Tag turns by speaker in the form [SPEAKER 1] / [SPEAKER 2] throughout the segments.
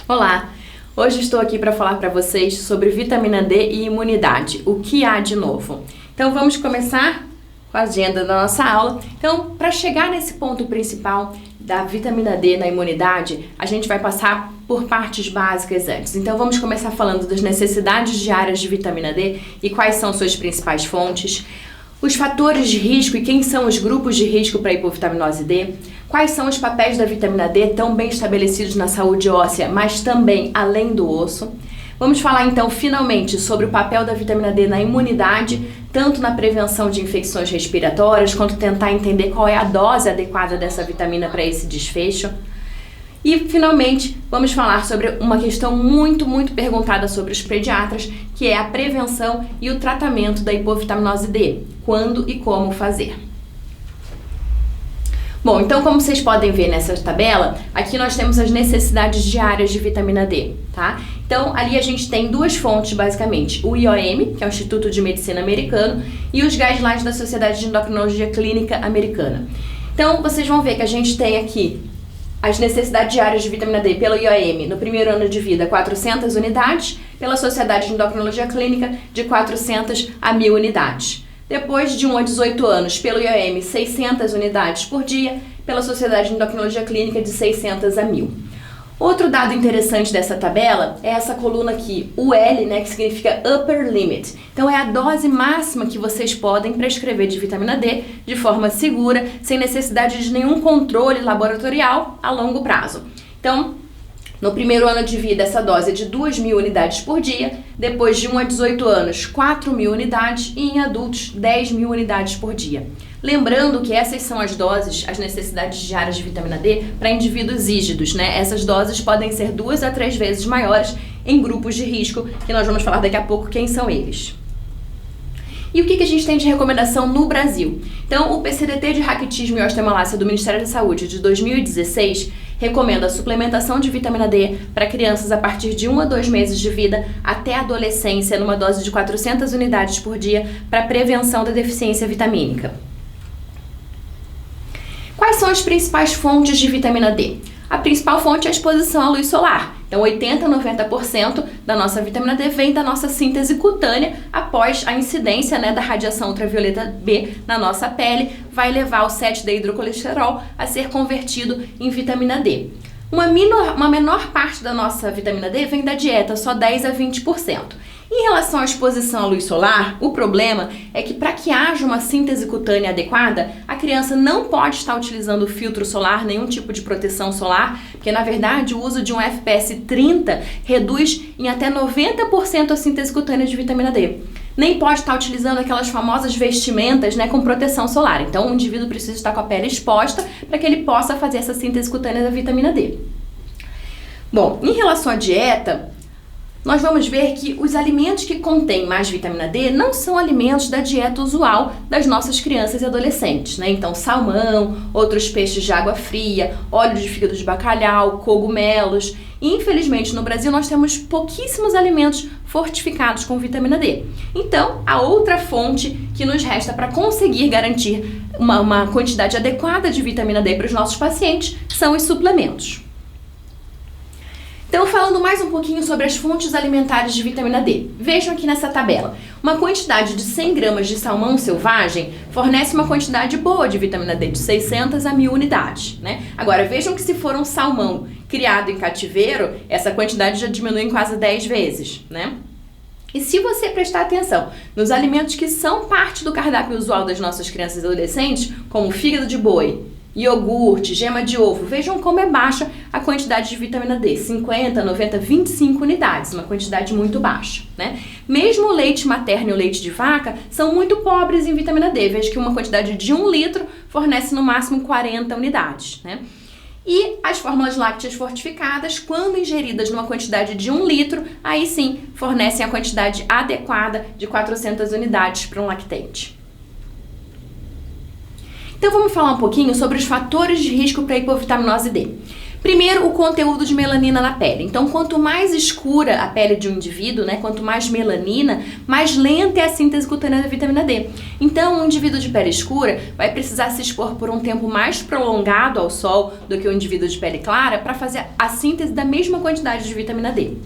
[SPEAKER 1] Olá! Hoje estou aqui para falar para vocês sobre vitamina D e imunidade. O que há de novo? Então vamos começar com a agenda da nossa aula. Então, para chegar nesse ponto principal da vitamina D na imunidade, a gente vai passar por partes básicas antes. Então vamos começar falando das necessidades diárias de vitamina D e quais são suas principais fontes, os fatores de risco e quem são os grupos de risco para a hipovitaminose D, quais são os papéis da vitamina D tão bem estabelecidos na saúde óssea, mas também além do osso. Vamos falar então finalmente sobre o papel da vitamina D na imunidade, tanto na prevenção de infecções respiratórias, quanto tentar entender qual é a dose adequada dessa vitamina para esse desfecho. E, finalmente, vamos falar sobre uma questão muito perguntada sobre os pediatras, que é a prevenção e o tratamento da hipovitaminose D. Quando e como fazer. Bom, então como vocês podem ver nessa tabela, aqui nós temos as necessidades diárias de vitamina D, tá? Então, ali a gente tem duas fontes, basicamente. O IOM, que é o Instituto de Medicina Americano, e os guidelines da Sociedade de Endocrinologia Clínica Americana. Então, vocês vão ver que a gente tem aqui as necessidades diárias de vitamina D pelo IOM no primeiro ano de vida, 400 unidades, pela Sociedade de Endocrinologia Clínica, de 400 a 1.000 unidades. Depois de 1 a 18 anos, pelo IOM, 600 unidades por dia, pela Sociedade de Endocrinologia Clínica, de 600 a 1.000. Outro dado interessante dessa tabela é essa coluna aqui, o L, né, que significa Upper Limit. Então, é a dose máxima que vocês podem prescrever de vitamina D de forma segura, sem necessidade de nenhum controle laboratorial a longo prazo. Então, no primeiro ano de vida, essa dose é de 2.000 unidades por dia, depois de 1 a 18 anos, 4.000 unidades e em adultos, 10.000 unidades por dia. Lembrando que essas são as doses, as necessidades diárias de vitamina D para indivíduos rígidos, né? Essas doses podem ser 2 a 3 vezes maiores em grupos de risco, que nós vamos falar daqui a pouco quem são eles. E o que a gente tem de recomendação no Brasil? Então, o PCDT de raquitismo e osteomalácia do Ministério da Saúde de 2016 recomenda a suplementação de vitamina D para crianças a partir de 1 a 2 meses de vida até a adolescência, numa dose de 400 unidades por dia para prevenção da deficiência vitamínica. Quais são as principais fontes de vitamina D? A principal fonte é a exposição à luz solar. Então, 80 a 90% da nossa vitamina D vem da nossa síntese cutânea após a incidência, né, da radiação ultravioleta B na nossa pele, vai levar o 7-deidrocolesterol a ser convertido em vitamina D. Uma menor parte da nossa vitamina D vem da dieta, só 10 a 20%. Em relação à exposição à luz solar, o problema é que para que haja uma síntese cutânea adequada, a criança não pode estar utilizando filtro solar, nenhum tipo de proteção solar, porque na verdade o uso de um FPS 30 reduz em até 90% a síntese cutânea de vitamina D. Nem pode estar utilizando aquelas famosas vestimentas, né, com proteção solar. Então o indivíduo precisa estar com a pele exposta para que ele possa fazer essa síntese cutânea da vitamina D. Bom, em relação à dieta, nós vamos ver que os alimentos que contêm mais vitamina D não são alimentos da dieta usual das nossas crianças e adolescentes, né? Então, salmão, outros peixes de água fria, óleo de fígado de bacalhau, cogumelos. E, infelizmente, no Brasil nós temos pouquíssimos alimentos fortificados com vitamina D. Então, a outra fonte que nos resta para conseguir garantir uma quantidade adequada de vitamina D para os nossos pacientes são os suplementos. Então, falando mais um pouquinho sobre as fontes alimentares de vitamina D. Vejam aqui nessa tabela. Uma quantidade de 100 gramas de salmão selvagem fornece uma quantidade boa de vitamina D, de 600 a 1.000 unidades, né? Agora, vejam que se for um salmão criado em cativeiro, essa quantidade já diminui em quase 10 vezes, né? E se você prestar atenção nos alimentos que são parte do cardápio usual das nossas crianças e adolescentes, como fígado de boi, iogurte, gema de ovo, vejam como é baixa a quantidade de vitamina D, 50, 90, 25 unidades, uma quantidade muito baixa, né? Mesmo o leite materno e o leite de vaca são muito pobres em vitamina D, veja que uma quantidade de 1 litro fornece no máximo 40 unidades, né? E as fórmulas lácteas fortificadas, quando ingeridas numa quantidade de 1 litro, aí sim fornecem a quantidade adequada de 400 unidades para um lactente. Então vamos falar um pouquinho sobre os fatores de risco para a hipovitaminose D. Primeiro, o conteúdo de melanina na pele. Então, quanto mais escura a pele de um indivíduo, né, quanto mais melanina, mais lenta é a síntese cutânea da vitamina D. Então, um indivíduo de pele escura vai precisar se expor por um tempo mais prolongado ao sol do que o indivíduo de pele clara para fazer a síntese da mesma quantidade de vitamina D.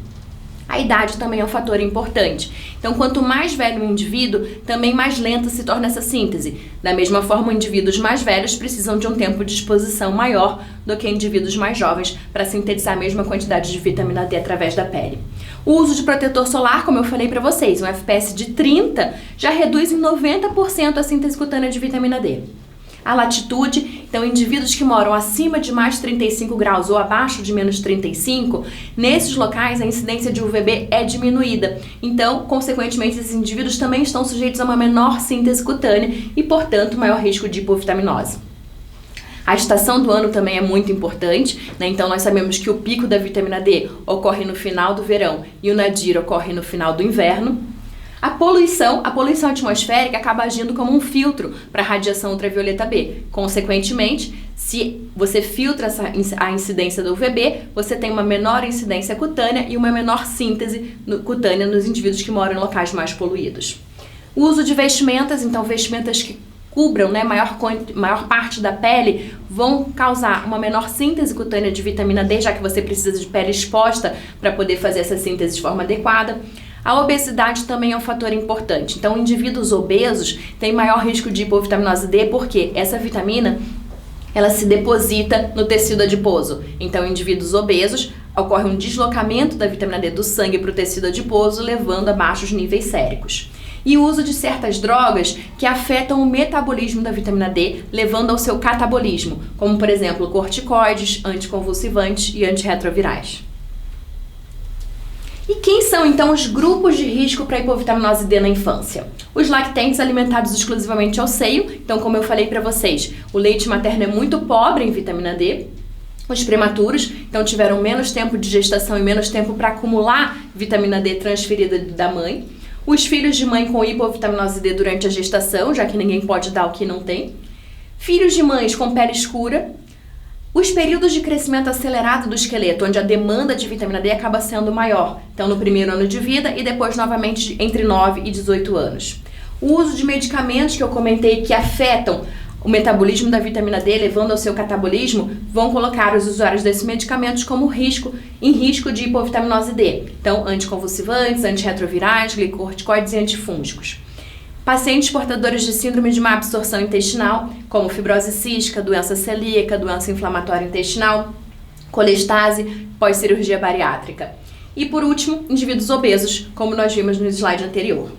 [SPEAKER 1] A idade também é um fator importante. Então, quanto mais velho o indivíduo, também mais lenta se torna essa síntese. Da mesma forma, indivíduos mais velhos precisam de um tempo de exposição maior do que indivíduos mais jovens para sintetizar a mesma quantidade de vitamina D através da pele. O uso de protetor solar, como eu falei para vocês, um FPS de 30 já reduz em 90% a síntese cutânea de vitamina D. A latitude, então indivíduos que moram acima de mais 35 graus ou abaixo de menos 35, nesses locais a incidência de UVB é diminuída. Então, consequentemente, esses indivíduos também estão sujeitos a uma menor síntese cutânea e, portanto, maior risco de hipovitaminose. A estação do ano também é muito importante, né? Então nós sabemos que o pico da vitamina D ocorre no final do verão e o nadir ocorre no final do inverno. A poluição atmosférica acaba agindo como um filtro para a radiação ultravioleta B. Consequentemente, se você filtra a incidência do UVB, você tem uma menor incidência cutânea e uma menor síntese cutânea nos indivíduos que moram em locais mais poluídos. O uso de vestimentas, então vestimentas que cubram, né, maior parte da pele, vão causar uma menor síntese cutânea de vitamina D, já que você precisa de pele exposta para poder fazer essa síntese de forma adequada. A obesidade também é um fator importante. Então, indivíduos obesos têm maior risco de hipovitaminose D, porque essa vitamina ela se deposita no tecido adiposo. Então, em indivíduos obesos, ocorre um deslocamento da vitamina D do sangue para o tecido adiposo, levando a baixos níveis séricos. E o uso de certas drogas que afetam o metabolismo da vitamina D, levando ao seu catabolismo, como, por exemplo, corticoides, anticonvulsivantes e antirretrovirais. E quem são, então, os grupos de risco para hipovitaminose D na infância? Os lactentes alimentados exclusivamente ao seio, então, como eu falei para vocês, o leite materno é muito pobre em vitamina D. Os prematuros, então, tiveram menos tempo de gestação e menos tempo para acumular vitamina D transferida da mãe. Os filhos de mãe com hipovitaminose D durante a gestação, já que ninguém pode dar o que não tem. Filhos de mães com pele escura. Os períodos de crescimento acelerado do esqueleto, onde a demanda de vitamina D acaba sendo maior, então no primeiro ano de vida e depois novamente entre 9 e 18 anos. O uso de medicamentos que eu comentei que afetam o metabolismo da vitamina D, levando ao seu catabolismo, vão colocar os usuários desses medicamentos em risco de hipovitaminose D. Então, anticonvulsivantes, antirretrovirais, glicorticoides e antifúngicos. Pacientes portadores de síndrome de má absorção intestinal, como fibrose cística, doença celíaca, doença inflamatória intestinal, colestase, pós-cirurgia bariátrica. E por último, indivíduos obesos, como nós vimos no slide anterior.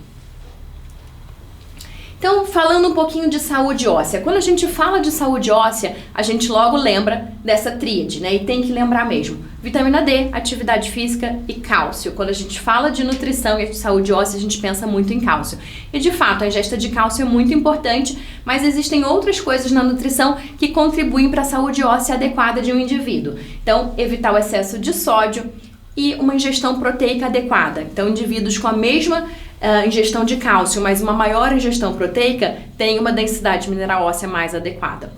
[SPEAKER 1] Então, falando um pouquinho de saúde óssea. Quando a gente fala de saúde óssea, a gente logo lembra dessa tríade, né? E tem que lembrar mesmo. Vitamina D, atividade física e cálcio. Quando a gente fala de nutrição e de saúde óssea, a gente pensa muito em cálcio. E de fato, a ingesta de cálcio é muito importante, mas existem outras coisas na nutrição que contribuem para a saúde óssea adequada de um indivíduo. Então, evitar o excesso de sódio e uma ingestão proteica adequada. Então, indivíduos com a mesma ingestão de cálcio, mas uma maior ingestão proteica, têm uma densidade mineral óssea mais adequada.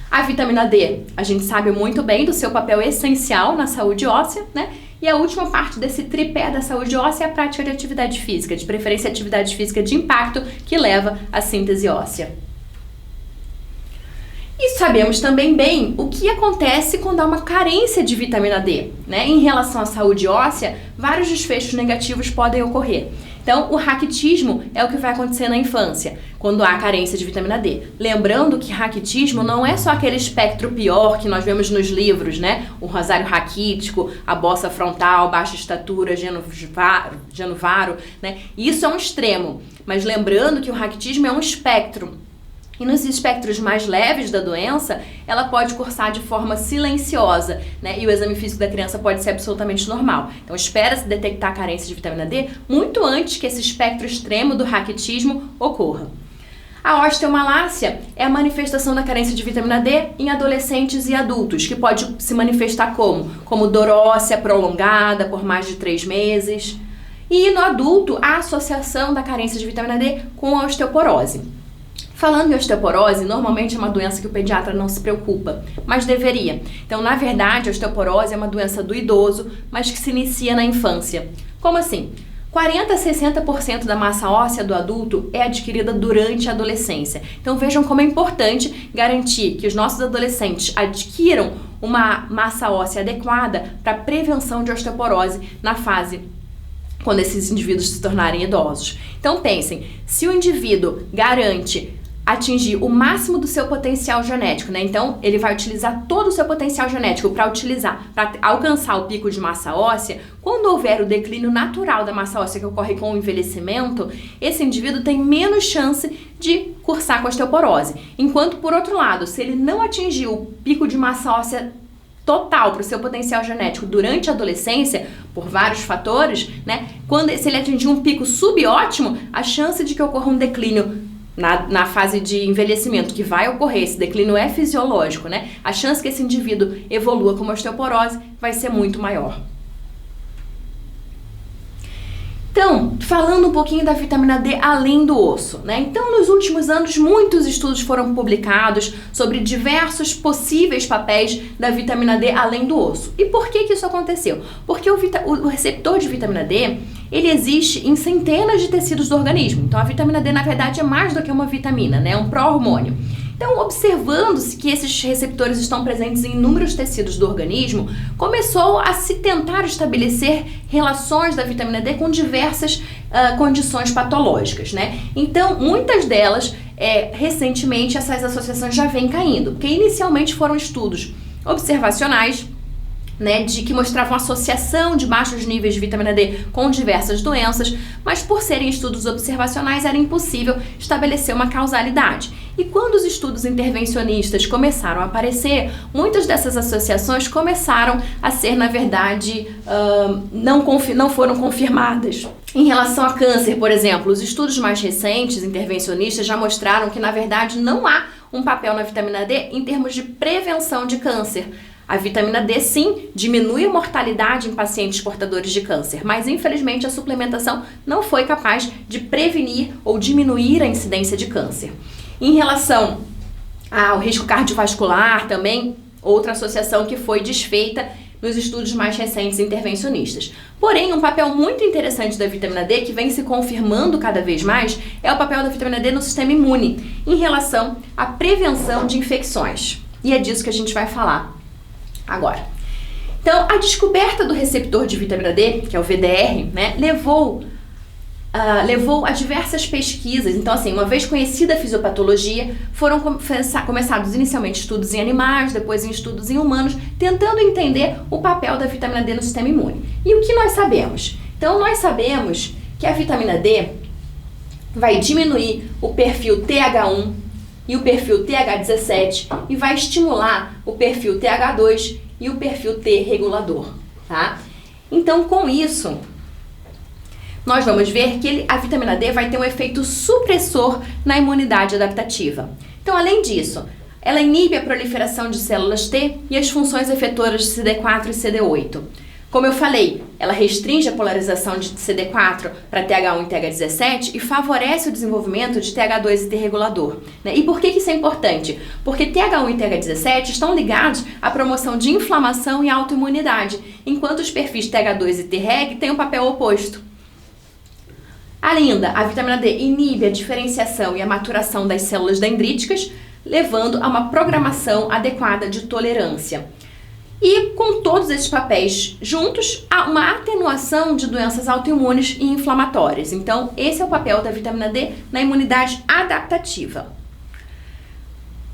[SPEAKER 1] A vitamina D, a gente sabe muito bem do seu papel essencial na saúde óssea, né? E a última parte desse tripé da saúde óssea é a prática de atividade física, de preferência atividade física de impacto, que leva à síntese óssea. E sabemos também bem o que acontece quando há uma carência de vitamina D, né? Em relação à saúde óssea, vários desfechos negativos podem ocorrer. Então, o raquitismo é o que vai acontecer na infância, quando há carência de vitamina D. Lembrando que raquitismo não é só aquele espectro pior que nós vemos nos livros, né? O rosário raquítico, a bossa frontal, baixa estatura, genuvaro, né? Isso é um extremo, mas lembrando que o raquitismo é um espectro. E nos espectros mais leves da doença, ela pode cursar de forma silenciosa, né? E o exame físico da criança pode ser absolutamente normal. Então, espera-se detectar a carência de vitamina D muito antes que esse espectro extremo do raquitismo ocorra. A osteomalácia é a manifestação da carência de vitamina D em adolescentes e adultos, que pode se manifestar como dor óssea prolongada por mais de 3 meses. E no adulto, a associação da carência de vitamina D com a osteoporose. Falando em osteoporose, normalmente é uma doença que o pediatra não se preocupa, mas deveria. Então, na verdade, a osteoporose é uma doença do idoso, mas que se inicia na infância. Como assim? 40 a 60% da massa óssea do adulto é adquirida durante a adolescência. Então vejam como é importante garantir que os nossos adolescentes adquiram uma massa óssea adequada para prevenção de osteoporose na fase quando esses indivíduos se tornarem idosos. Então pensem, se o indivíduo garante atingir o máximo do seu potencial genético, né? Então ele vai utilizar todo o seu potencial genético para alcançar o pico de massa óssea. Quando houver o declínio natural da massa óssea que ocorre com o envelhecimento, esse indivíduo tem menos chance de cursar com osteoporose. Enquanto, por outro lado, se ele não atingir o pico de massa óssea total para o seu potencial genético durante a adolescência, por vários fatores, né? Se ele atingir um pico subótimo, a chance de que ocorra um declínio na fase de envelhecimento que vai ocorrer, esse declínio é fisiológico, né? A chance que esse indivíduo evolua com uma osteoporose vai ser muito maior. Então, falando um pouquinho da vitamina D além do osso, né? Então, nos últimos anos, muitos estudos foram publicados sobre diversos possíveis papéis da vitamina D além do osso. E por que isso aconteceu? Porque o receptor de vitamina D, ele existe em centenas de tecidos do organismo. Então, a vitamina D, na verdade, é mais do que uma vitamina, né? É um pró-hormônio. Então, observando-se que esses receptores estão presentes em inúmeros tecidos do organismo, começou a se tentar estabelecer relações da vitamina D com diversas condições patológicas, né? Então, muitas delas, recentemente, essas associações já vêm caindo, porque inicialmente foram estudos observacionais, né, de que mostravam associação de baixos níveis de vitamina D com diversas doenças, mas por serem estudos observacionais era impossível estabelecer uma causalidade. E quando os estudos intervencionistas começaram a aparecer, muitas dessas associações começaram a ser, na verdade, não foram confirmadas. Em relação a câncer, por exemplo, os estudos mais recentes, intervencionistas, já mostraram que, na verdade, não há um papel na vitamina D em termos de prevenção de câncer. A vitamina D, sim, diminui a mortalidade em pacientes portadores de câncer, mas infelizmente a suplementação não foi capaz de prevenir ou diminuir a incidência de câncer. Em relação ao risco cardiovascular, também, outra associação que foi desfeita nos estudos mais recentes intervencionistas. Porém, um papel muito interessante da vitamina D, que vem se confirmando cada vez mais, é o papel da vitamina D no sistema imune, em relação à prevenção de infecções. E é disso que a gente vai falar agora. Então, a descoberta do receptor de vitamina D, que é o VDR, né, levou a diversas pesquisas. Então, assim, uma vez conhecida a fisiopatologia, foram começados inicialmente estudos em animais, depois em estudos em humanos, tentando entender o papel da vitamina D no sistema imune. E o que nós sabemos? Então, nós sabemos que a vitamina D vai diminuir o perfil TH1 e o perfil TH17 e vai estimular o perfil TH2 e o perfil T regulador, tá? Então, com isso, nós vamos ver que a vitamina D vai ter um efeito supressor na imunidade adaptativa. Então, além disso, ela inibe a proliferação de células T e as funções efetoras de CD4 e CD8. Como eu falei, ela restringe a polarização de CD4 para TH1 e TH17 e favorece o desenvolvimento de TH2 e T regulador, né? E por que isso é importante? Porque TH1 e TH17 estão ligados à promoção de inflamação e autoimunidade, enquanto os perfis TH2 e Treg têm um papel oposto. Ainda, a vitamina D inibe a diferenciação e a maturação das células dendríticas, levando a uma programação adequada de tolerância. E com todos esses papéis juntos, há uma atenuação de doenças autoimunes e inflamatórias. Então, esse é o papel da vitamina D na imunidade adaptativa.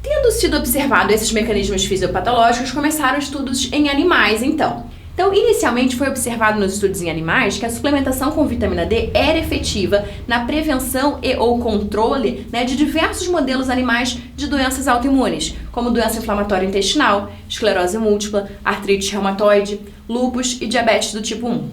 [SPEAKER 1] Tendo sido observado esses mecanismos fisiopatológicos, começaram estudos em animais, então, inicialmente foi observado nos estudos em animais que a suplementação com vitamina D era efetiva na prevenção e ou controle, né, de diversos modelos animais de doenças autoimunes, como doença inflamatória intestinal, esclerose múltipla, artrite reumatoide, lúpus e diabetes do tipo 1.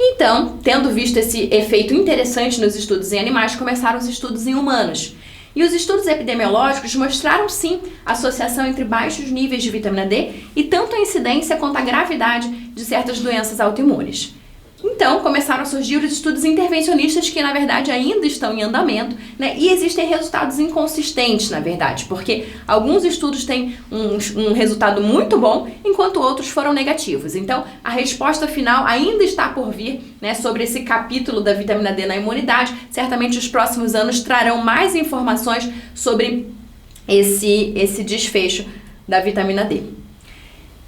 [SPEAKER 1] Então, tendo visto esse efeito interessante nos estudos em animais, começaram os estudos em humanos. E os estudos epidemiológicos mostraram, sim, a associação entre baixos níveis de vitamina D e tanto a incidência quanto a gravidade de certas doenças autoimunes. Então, começaram a surgir os estudos intervencionistas que, na verdade, ainda estão em andamento, né? E existem resultados inconsistentes, na verdade, porque alguns estudos têm um resultado muito bom, enquanto outros foram negativos. Então, a resposta final ainda está por vir, né, sobre esse capítulo da vitamina D na imunidade. Certamente, os próximos anos trarão mais informações sobre esse desfecho da vitamina D.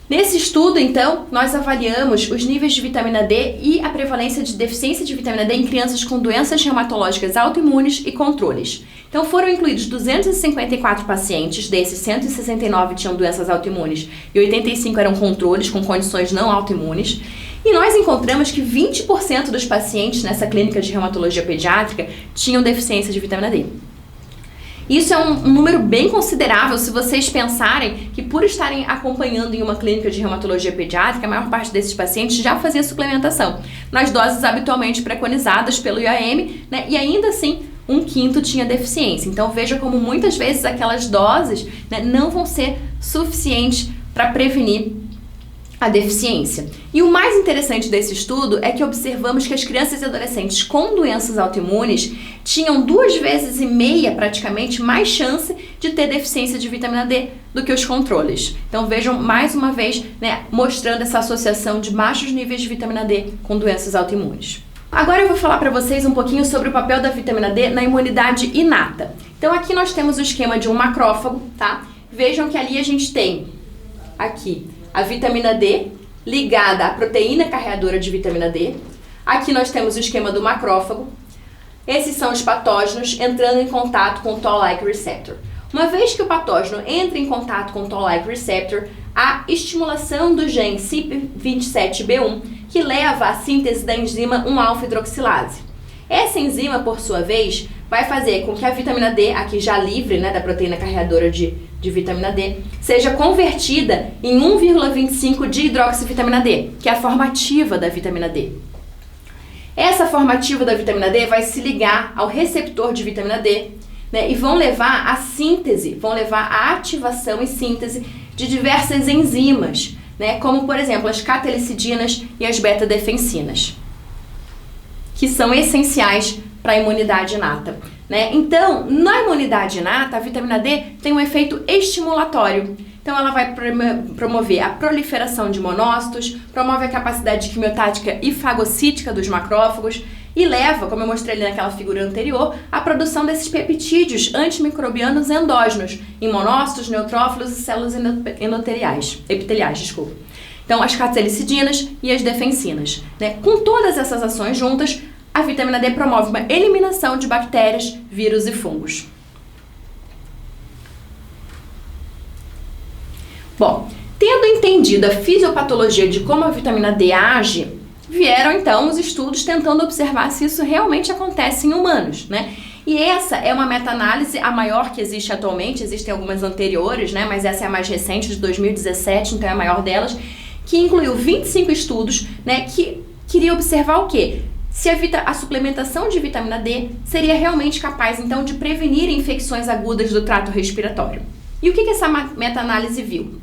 [SPEAKER 1] Nesse estudo, então, nós avaliamos os níveis de vitamina D e a prevalência de deficiência de vitamina D em crianças com doenças reumatológicas autoimunes e controles. Então, foram incluídos 254 pacientes, desses 169 tinham doenças autoimunes e 85 eram controles com condições não autoimunes. E nós encontramos que 20% dos pacientes nessa clínica de reumatologia pediátrica tinham deficiência de vitamina D. Isso é um número bem considerável se vocês pensarem que, por estarem acompanhando em uma clínica de reumatologia pediátrica, a maior parte desses pacientes já fazia suplementação nas doses habitualmente preconizadas pelo IAM, né? E ainda assim, 1/5 tinha deficiência. Então veja como muitas vezes aquelas doses, né, não vão ser suficientes para prevenir a deficiência. E o mais interessante desse estudo é que observamos que as crianças e adolescentes com doenças autoimunes tinham 2,5 vezes praticamente mais chance de ter deficiência de vitamina D do que os controles. Então vejam mais uma vez, né, mostrando essa associação de baixos níveis de vitamina D com doenças autoimunes. Agora eu vou falar para vocês um pouquinho sobre o papel da vitamina D na imunidade inata. Então aqui nós temos o esquema de um macrófago, tá? Vejam que ali a gente tem aqui a vitamina D ligada à proteína carreadora de vitamina D. Aqui nós temos o esquema do macrófago. Esses são os patógenos entrando em contato com o Toll-like receptor. Uma vez que o patógeno entra em contato com o Toll-like receptor, há estimulação do gene CYP27B1, que leva à síntese da enzima 1-alfa-hidroxilase. Essa enzima, por sua vez, vai fazer com que a vitamina D, aqui já livre, né, da proteína carreadora de vitamina D, seja convertida em 1,25 de hidroxivitamina D, que é a formativa da vitamina D. Essa formativa da vitamina D vai se ligar ao receptor de vitamina D, né, e vão levar à síntese, vão levar à ativação e síntese de diversas enzimas, né, como, por exemplo, as catalicidinas e as beta-defensinas, que são essenciais para a imunidade inata, né? Então, na imunidade inata, a vitamina D tem um efeito estimulatório. Então, ela vai promover a proliferação de monócitos, promove a capacidade quimiotática e fagocítica dos macrófagos e leva, como eu mostrei ali naquela figura anterior, à produção desses peptídeos antimicrobianos endógenos em monócitos, neutrófilos e células epiteliais. Então, as catalicidinas e as defensinas, né? Com todas essas ações juntas, a vitamina D promove uma eliminação de bactérias, vírus e fungos. Bom, tendo entendido a fisiopatologia de como a vitamina D age, vieram então os estudos tentando observar se isso realmente acontece em humanos, né? E essa é uma meta-análise, a maior que existe atualmente, existem algumas anteriores, né? Mas essa é a mais recente, de 2017, então é a maior delas, que incluiu 25 estudos, né? Que queria observar o quê? Se a suplementação de vitamina D seria realmente capaz, então, de prevenir infecções agudas do trato respiratório. E o que essa meta-análise viu?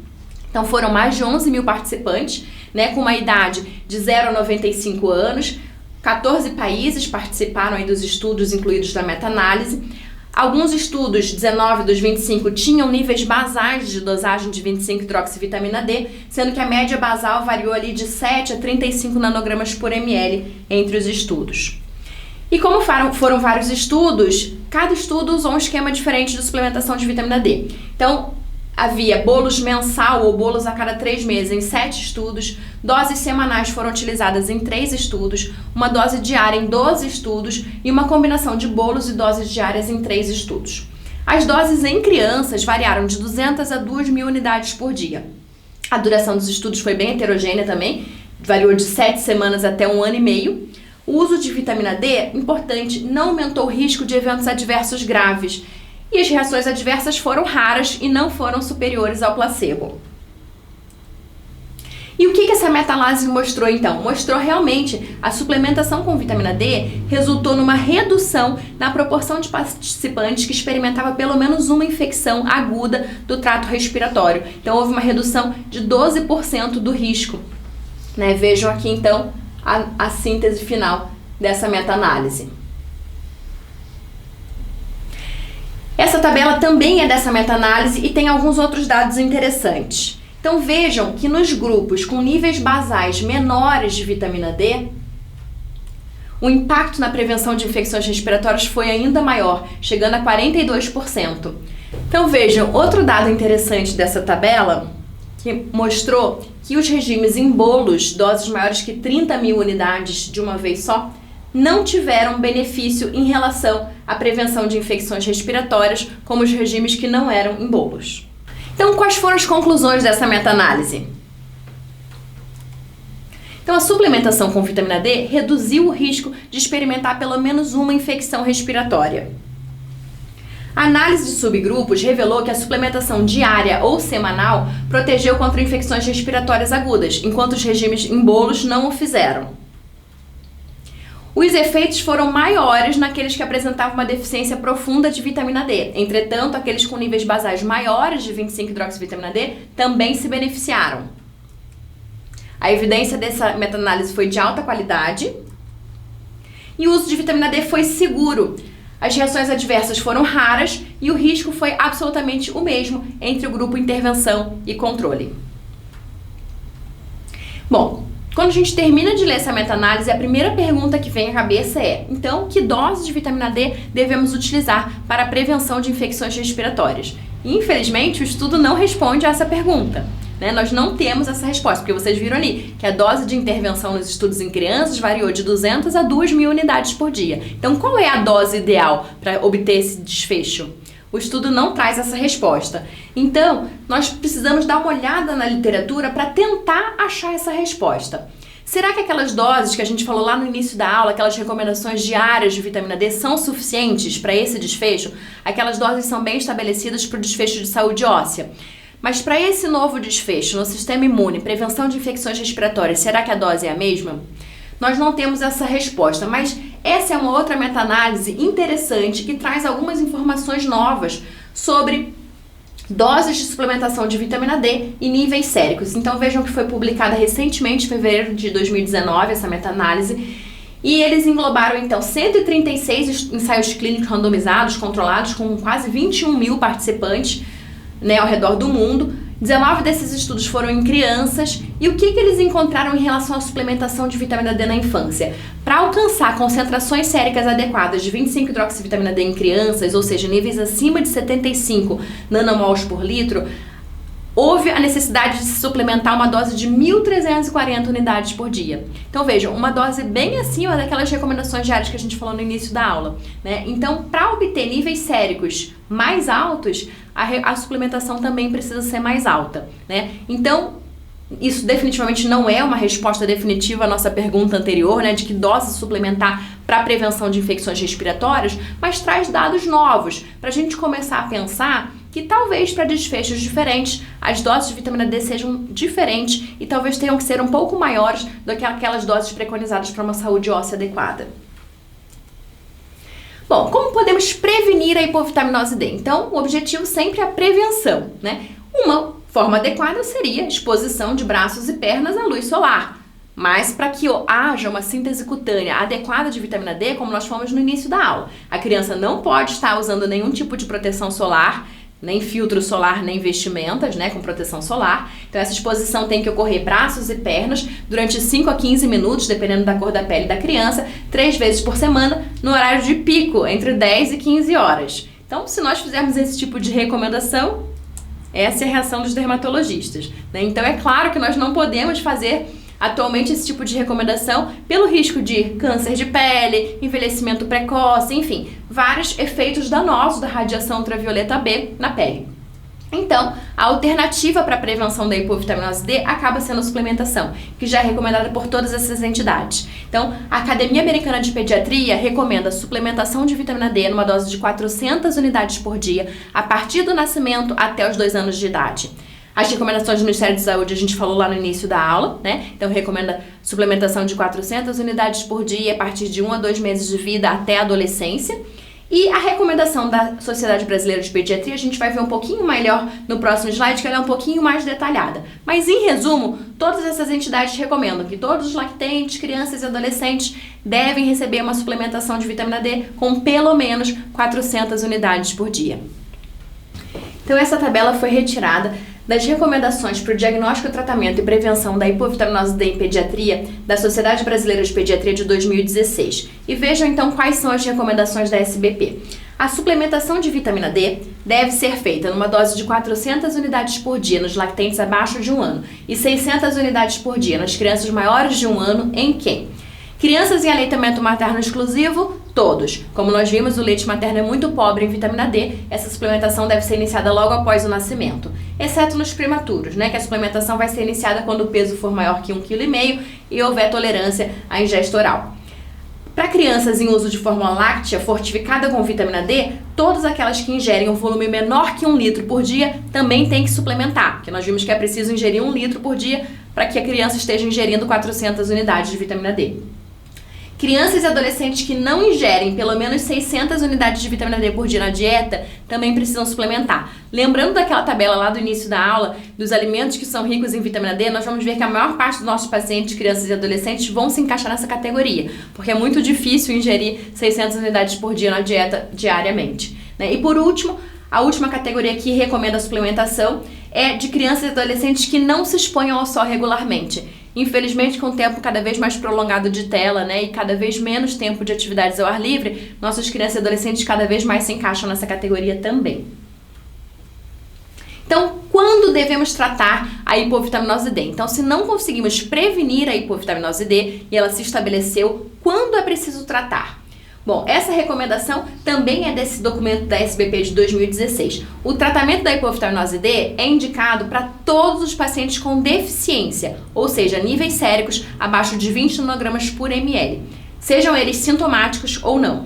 [SPEAKER 1] Então, foram mais de 11 mil participantes, né, com uma idade de 0 a 95 anos. 14 países participaram aí dos estudos incluídos na meta-análise. Alguns estudos, 19 dos 25, tinham níveis basais de dosagem de 25-hidroxivitamina D, sendo que a média basal variou ali de 7 a 35 nanogramas por ml entre os estudos. E como foram vários estudos, cada estudo usou um esquema diferente de suplementação de vitamina D. Então, havia bolos mensal ou bolos a cada 3 meses em 7 estudos, doses semanais foram utilizadas em 3 estudos, uma dose diária em 12 estudos e uma combinação de bolos e doses diárias em 3 estudos. As doses em crianças variaram de 200 a 2.000 unidades por dia. A duração dos estudos foi bem heterogênea também, variou de 7 semanas até 1 ano e meio. O uso de vitamina D, importante, não aumentou o risco de eventos adversos graves, e as reações adversas foram raras e não foram superiores ao placebo. E o que essa meta-análise mostrou então? Mostrou realmente a suplementação com vitamina D resultou numa redução na proporção de participantes que experimentava pelo menos uma infecção aguda do trato respiratório. Então houve uma redução de 12% do risco, né? Vejam aqui então a síntese final dessa meta-análise. Essa tabela também é dessa meta-análise e tem alguns outros dados interessantes. Então vejam que nos grupos com níveis basais menores de vitamina D, o impacto na prevenção de infecções respiratórias foi ainda maior, chegando a 42%. Então vejam, outro dado interessante dessa tabela, que mostrou que os regimes em bolos, doses maiores que 30.000 unidades de uma vez só, não tiveram benefício em relação à prevenção de infecções respiratórias, como os regimes que não eram em bolos. Então, quais foram as conclusões dessa meta-análise? Então, a suplementação com vitamina D reduziu o risco de experimentar pelo menos uma infecção respiratória. A análise de subgrupos revelou que a suplementação diária ou semanal protegeu contra infecções respiratórias agudas, enquanto os regimes em bolos não o fizeram. Os efeitos foram maiores naqueles que apresentavam uma deficiência profunda de vitamina D. Entretanto, aqueles com níveis basais maiores de 25-hidroxivitamina D também se beneficiaram. A evidência dessa meta-análise foi de alta qualidade e o uso de vitamina D foi seguro. As reações adversas foram raras e o risco foi absolutamente o mesmo entre o grupo intervenção e controle. Bom, quando a gente termina de ler essa meta-análise, a primeira pergunta que vem à cabeça é: então, que dose de vitamina D devemos utilizar para a prevenção de infecções respiratórias? E, infelizmente, o estudo não responde a essa pergunta. Nós não temos essa resposta, porque vocês viram ali que a dose de intervenção nos estudos em crianças variou de 200 a 2.000 unidades por dia. Então, qual é a dose ideal para obter esse desfecho? O estudo não traz essa resposta. Então, nós precisamos dar uma olhada na literatura para tentar achar essa resposta. Será que aquelas doses que a gente falou lá no início da aula, aquelas recomendações diárias de vitamina D, são suficientes para esse desfecho? Aquelas doses são bem estabelecidas para o desfecho de saúde óssea. Mas para esse novo desfecho no sistema imune, prevenção de infecções respiratórias, será que a dose é a mesma? Nós não temos essa resposta, mas essa é uma outra meta-análise interessante que traz algumas informações novas sobre doses de suplementação de vitamina D e níveis séricos. Então vejam que foi publicada recentemente, em fevereiro de 2019, essa meta-análise, e eles englobaram então 136 ensaios clínicos randomizados, controlados, com quase 21.000 participantes, ao redor do mundo. 19 desses estudos foram em crianças. E o que eles encontraram em relação à suplementação de vitamina D na infância? Para alcançar concentrações séricas adequadas de 25-hidroxivitamina D em crianças, ou seja, níveis acima de 75 nanomols por litro, houve a necessidade de se suplementar uma dose de 1.340 unidades por dia. Então vejam, uma dose bem acima daquelas recomendações diárias que a gente falou no início da aula, Então, para obter níveis séricos mais altos, a suplementação também precisa ser mais alta, Então, isso definitivamente não é uma resposta definitiva à nossa pergunta anterior, de que dose suplementar para a prevenção de infecções respiratórias, mas traz dados novos para a gente começar a pensar que talvez para desfechos diferentes as doses de vitamina D sejam diferentes e talvez tenham que ser um pouco maiores do que aquelas doses preconizadas para uma saúde óssea adequada. Bom, como podemos prevenir a hipovitaminose D? Então, o objetivo sempre é a prevenção, Uma forma adequada seria a exposição de braços e pernas à luz solar. Mas para que haja uma síntese cutânea adequada de vitamina D, como nós falamos no início da aula, a criança não pode estar usando nenhum tipo de proteção solar, nem filtro solar, nem vestimentas, com proteção solar. Então essa exposição tem que ocorrer braços e pernas durante 5 a 15 minutos, dependendo da cor da pele da criança, 3 vezes por semana, no horário de pico, entre 10 e 15 horas. Então, se nós fizermos esse tipo de recomendação, essa é a reação dos dermatologistas, Então é claro que nós não podemos fazer atualmente esse tipo de recomendação pelo risco de câncer de pele, envelhecimento precoce, enfim, vários efeitos danosos da radiação ultravioleta B na pele. Então, a alternativa para a prevenção da hipovitaminose D acaba sendo a suplementação, que já é recomendada por todas essas entidades. Então, a Academia Americana de Pediatria recomenda a suplementação de vitamina D numa dose de 400 unidades por dia, a partir do nascimento até os 2 anos de idade. As recomendações do Ministério da Saúde a gente falou lá no início da aula, Então recomenda suplementação de 400 unidades por dia a partir de 1 a 2 meses de vida até a adolescência. E a recomendação da Sociedade Brasileira de Pediatria, a gente vai ver um pouquinho melhor no próximo slide, que ela é um pouquinho mais detalhada. Mas, em resumo, todas essas entidades recomendam que todos os lactentes, crianças e adolescentes devem receber uma suplementação de vitamina D com pelo menos 400 unidades por dia. Então, essa tabela foi retirada das recomendações para o diagnóstico, tratamento e prevenção da hipovitaminose D em pediatria da Sociedade Brasileira de Pediatria de 2016. E vejam então quais são as recomendações da SBP. A suplementação de vitamina D deve ser feita numa dose de 400 unidades por dia nos lactentes abaixo de 1 ano e 600 unidades por dia nas crianças maiores de 1 ano em quem? Crianças em aleitamento materno exclusivo, todos. Como nós vimos, o leite materno é muito pobre em vitamina D, essa suplementação deve ser iniciada logo após o nascimento. Exceto nos prematuros, que a suplementação vai ser iniciada quando o peso for maior que 1,5 kg e houver tolerância à ingesta oral. Para crianças em uso de fórmula láctea fortificada com vitamina D, todas aquelas que ingerem um volume menor que 1 litro por dia também têm que suplementar, porque nós vimos que é preciso ingerir 1 litro por dia para que a criança esteja ingerindo 400 unidades de vitamina D. Crianças e adolescentes que não ingerem pelo menos 600 unidades de vitamina D por dia na dieta também precisam suplementar. Lembrando daquela tabela lá do início da aula, dos alimentos que são ricos em vitamina D, nós vamos ver que a maior parte dos nossos pacientes, crianças e adolescentes, vão se encaixar nessa categoria, porque é muito difícil ingerir 600 unidades por dia na dieta diariamente. E por último, a última categoria que recomenda a suplementação é de crianças e adolescentes que não se exponham ao sol regularmente. Infelizmente, com o tempo cada vez mais prolongado de tela, e cada vez menos tempo de atividades ao ar livre, nossas crianças e adolescentes cada vez mais se encaixam nessa categoria também. Então, quando devemos tratar a hipovitaminose D? Então, se não conseguimos prevenir a hipovitaminose D e ela se estabeleceu, quando é preciso tratar? Bom, essa recomendação também é desse documento da SBP de 2016. O tratamento da hipovitaminose D é indicado para todos os pacientes com deficiência, ou seja, níveis séricos abaixo de 20 nanogramas por ml, sejam eles sintomáticos ou não.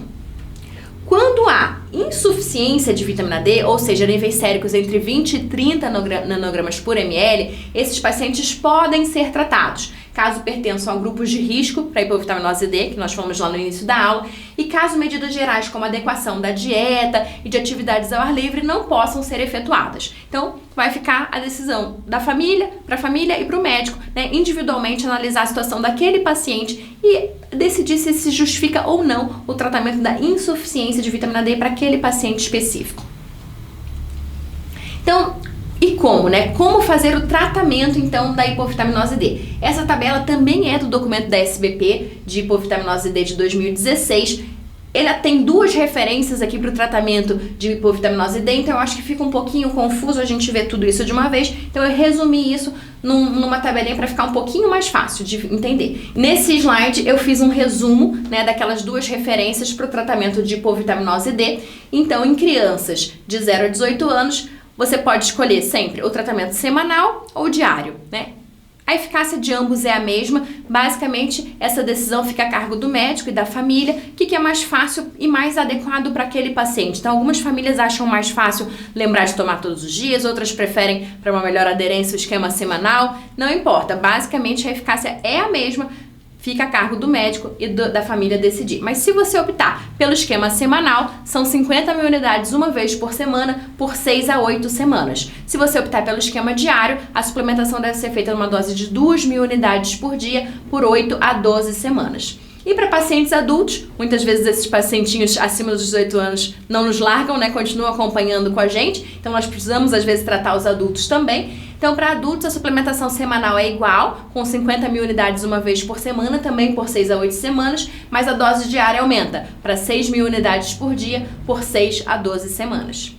[SPEAKER 1] Quando há insuficiência de vitamina D, ou seja, níveis séricos entre 20 e 30 nanogramas por ml, esses pacientes podem ser tratados, caso pertençam a grupos de risco para hipovitaminose D, que nós falamos lá no início da aula, e caso medidas gerais como adequação da dieta e de atividades ao ar livre não possam ser efetuadas. Então, vai ficar a decisão da família, para a família e para o médico, individualmente analisar a situação daquele paciente e decidir se justifica ou não o tratamento da insuficiência de vitamina D para aquele paciente específico. Então, e como, Como fazer o tratamento, então, da hipovitaminose D? Essa tabela também é do documento da SBP de hipovitaminose D de 2016. Ela tem duas referências aqui para o tratamento de hipovitaminose D, então eu acho que fica um pouquinho confuso a gente ver tudo isso de uma vez. Então eu resumi isso numa tabelinha para ficar um pouquinho mais fácil de entender. Nesse slide eu fiz um resumo, daquelas duas referências para o tratamento de hipovitaminose D. Então, em crianças de 0 a 18 anos, você pode escolher sempre o tratamento semanal ou diário, A eficácia de ambos é a mesma, basicamente essa decisão fica a cargo do médico e da família, o que é mais fácil e mais adequado para aquele paciente. Então, algumas famílias acham mais fácil lembrar de tomar todos os dias, outras preferem, para uma melhor aderência, o esquema semanal. Não importa, basicamente a eficácia é a mesma, fica a cargo do médico e da família decidir. Mas se você optar pelo esquema semanal, são 50 mil unidades uma vez por semana, por 6 a 8 semanas. Se você optar pelo esquema diário, a suplementação deve ser feita numa dose de 2.000 unidades por dia, por 8 a 12 semanas. E para pacientes adultos, muitas vezes esses pacientinhos acima dos 18 anos não nos largam, continuam acompanhando com a gente, então nós precisamos às vezes tratar os adultos também. Então, para adultos, a suplementação semanal é igual, com 50 mil unidades uma vez por semana, também por 6 a 8 semanas, mas a dose diária aumenta para 6 mil unidades por dia, por 6 a 12 semanas.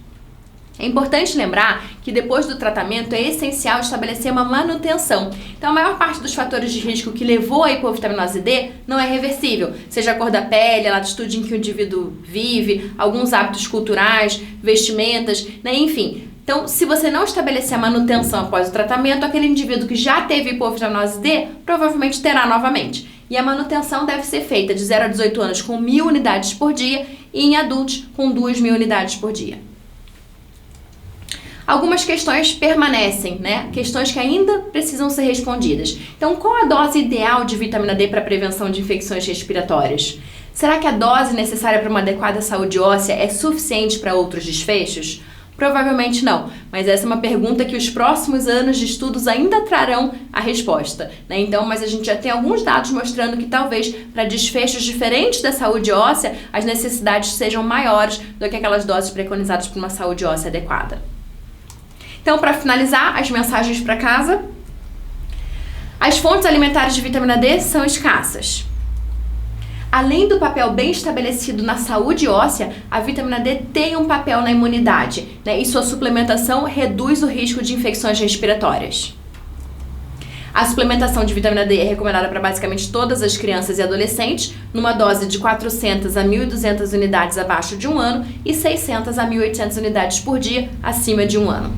[SPEAKER 1] É importante lembrar que depois do tratamento é essencial estabelecer uma manutenção. Então, a maior parte dos fatores de risco que levou à hipovitaminose D não é reversível, seja a cor da pele, a latitude em que o indivíduo vive, alguns hábitos culturais, vestimentas, enfim. Então, se você não estabelecer a manutenção após o tratamento, aquele indivíduo que já teve hipovitaminose D provavelmente terá novamente. E a manutenção deve ser feita de 0 a 18 anos com 1.000 unidades por dia e em adultos com 2.000 unidades por dia. Algumas questões permanecem, Questões que ainda precisam ser respondidas. Então, qual a dose ideal de vitamina D para prevenção de infecções respiratórias? Será que a dose necessária para uma adequada saúde óssea é suficiente para outros desfechos? Provavelmente não, mas essa é uma pergunta que os próximos anos de estudos ainda trarão a resposta, né? Então, mas a gente já tem alguns dados mostrando que talvez para desfechos diferentes da saúde óssea, as necessidades sejam maiores do que aquelas doses preconizadas para uma saúde óssea adequada. Então, para finalizar, as mensagens para casa. As fontes alimentares de vitamina D são escassas. Além do papel bem estabelecido na saúde óssea, a vitamina D tem um papel na imunidade, né? E sua suplementação reduz o risco de infecções respiratórias. A suplementação de vitamina D é recomendada para basicamente todas as crianças e adolescentes, numa dose de 400 a 1.200 unidades abaixo de 1 ano e 600 a 1.800 unidades por dia acima de 1 ano.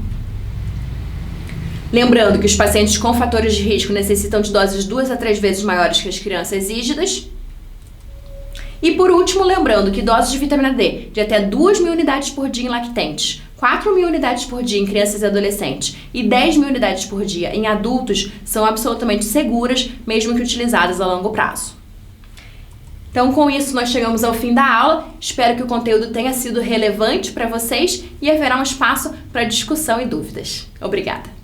[SPEAKER 1] Lembrando que os pacientes com fatores de risco necessitam de doses 2 a 3 vezes maiores que as crianças rígidas. E por último, lembrando que doses de vitamina D de até 2.000 unidades por dia em lactentes, 4.000 unidades por dia em crianças e adolescentes e 10.000 unidades por dia em adultos são absolutamente seguras, mesmo que utilizadas a longo prazo. Então, com isso, nós chegamos ao fim da aula. Espero que o conteúdo tenha sido relevante para vocês e haverá um espaço para discussão e dúvidas. Obrigada!